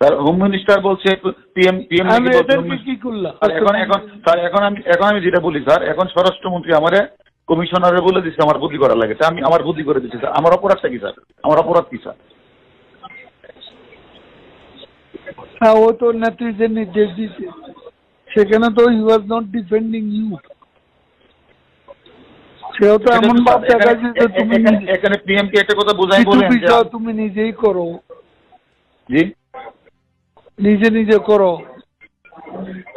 Sir home minister বলছে PM PM কি করলাম এখন এখন স্যার এখন আমি যেটা বলি স্যার, এখন স্বরাষ্ট্রমন্ত্রী আমারে কমিশনারে বলে দিচ্ছে আমার বদলি করা লাগে, আমি আমার বদলি করে দিচ্ছি স্যার। আমার অপরাধটা কি স্যার? আমার অপরাধ কি স্যার? হ্যাঁ, ও তো নেত্রী যে নির্দেশ দিচ্ছে সেখানে তো হি ওয়াজ নট ডিফেন্ডিং ইউ। সেও তো এমন ভাব দেখাচ্ছে যে তুমি এখানে পিএম কে একটা কথা বোঝাই বলেন তুমি নিজেই করো, জি নিজে নিজে করো।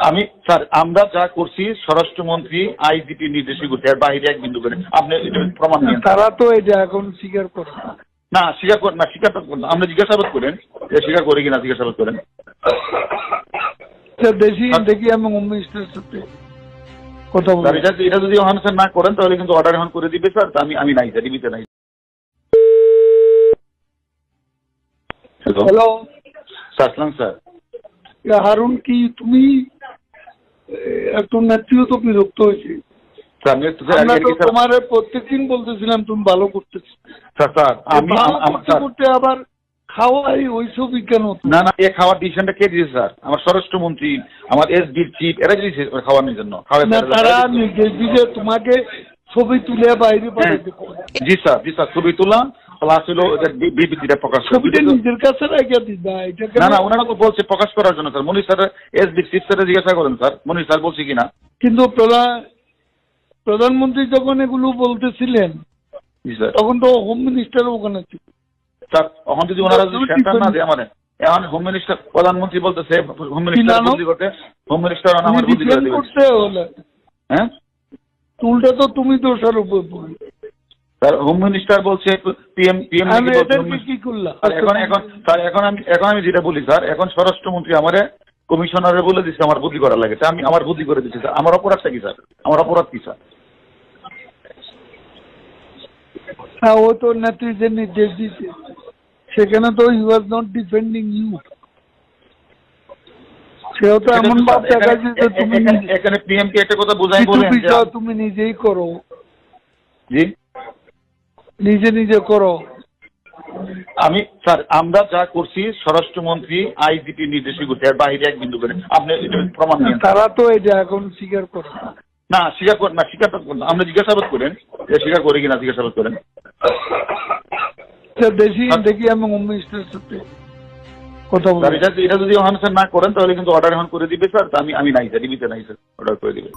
আমি স্যার আমরা যা করছি স্বরাষ্ট্রমন্ত্রী আইজিপি নির্দেশই করছে, এর বাইরে এক বিন্দু করে আপনি প্রমাণ নেন। তারা তো এটা এখন স্বীকার করে না, স্বীকার করেন না, স্বীকার করেন না, আপনি জিজ্ঞাসাবাদ করেন যে স্বীকার করে কিনা, জিজ্ঞাসাবাদ করেন। দেখি আমি হোম মিনিস্টারের সাথে কথা বলবো। এটা যদি স্যার না করেন তাহলে কিন্তু অর্ডার এখন করে দিবে স্যার। আমি নাই স্যার, ডিবিতে নাই। হ্যালো স্যার, স্যার হারুন, কি তুমি একটু নেত্রীও তো বিরক্ত হয়েছে। তোমার প্রত্যেকদিন বলতেছিলাম তুমি ভালো করতেছ করতে, আবার খাওয়াই ওইসব বিজ্ঞান হতো না। এই খাওয়ার ডিসিশনটা কে দিয়েছে স্যার? আমার স্বরাষ্ট্রমন্ত্রী, আমার এসডির চিফ, এরা দিয়েছে খাওয়ানোর জন্য। তারা নির্দেশ দিয়েছে তোমাকে ছবি তুলে বাইরে পাঠাতে। জি স্যার, জি স্যার, ছবি তোলা প্লাস হলো বিবৃতিটা প্রকাশ, ছবিটা নিজের কাছে রেখে দিবা। না, ওনারা তো বলছে প্রকাশ করার জন্য স্যার। মনির স্যার এসডি চিফ স্যারের জিজ্ঞাসা করেন স্যার, মনির স্যার বলছে কিনা। কিন্তু প্রধানমন্ত্রী যখন এগুলো বলতেছিলেন তখন তো হোম মিনিস্টার ওখানে ছিল স্যার। এখন যদি ওনারা যদি সেন্টার না দেয় আমাদের, এখন হোম মিনিস্টার প্রধানমন্ত্রী বলতেছে হোম মিনিস্টার বদলি করতে, হোম মিনিস্টার আমার বদলি করে দিবে। হ্যাঁ, উল্টা তো তুমি দোষারোপ করবে স্যার। হোম মিনিস্টার বলছে পিএম কি করলাম এখন আমি যেটা বলি স্যার, এখন স্বরাষ্ট্রমন্ত্রী আমারে কমিশনারে বলে দিচ্ছে আমার বদলি করা লাগে, আমি আমার বদলি করে দিচ্ছি স্যার। আমার অপরাধটা কি স্যার? আমার অপরাধ কি স্যার? হ্যাঁ, ও তো নেত্রী যে নির্দেশ দিচ্ছে সেখানে তো হি ওয়াজ নট ডিফেন্ডিং ইউ। সেও তো এমন ভাব দেখাচ্ছে যে তুমি এখানে পিএম কে একটা কথা বোঝাই বলেন তুমি নিজেই করো, জি নিজে নিজে করো। আমি স্যার আমরা যা করছি স্বরাষ্ট্রমন্ত্রী আইজিপি নির্দেশই করছে, এর বাইরে এক বিন্দু করে আপনি প্রমাণ নেন। তারা তো এটা এখন স্বীকার করে না, স্বীকার করেন না, স্বীকার করেন না, আপনি জিজ্ঞাসাবাদ করেন যে স্বীকার করে কিনা, জিজ্ঞাসাবাদ করেন। দেখি আমি হোম মিনিস্টারের সাথে কথা বলবো। এটা যদি স্যার না করেন তাহলে কিন্তু অর্ডার এখন করে দিবে স্যার। আমি নাই স্যার, ডিবিতে নাই স্যার, অর্ডার করে দিবে।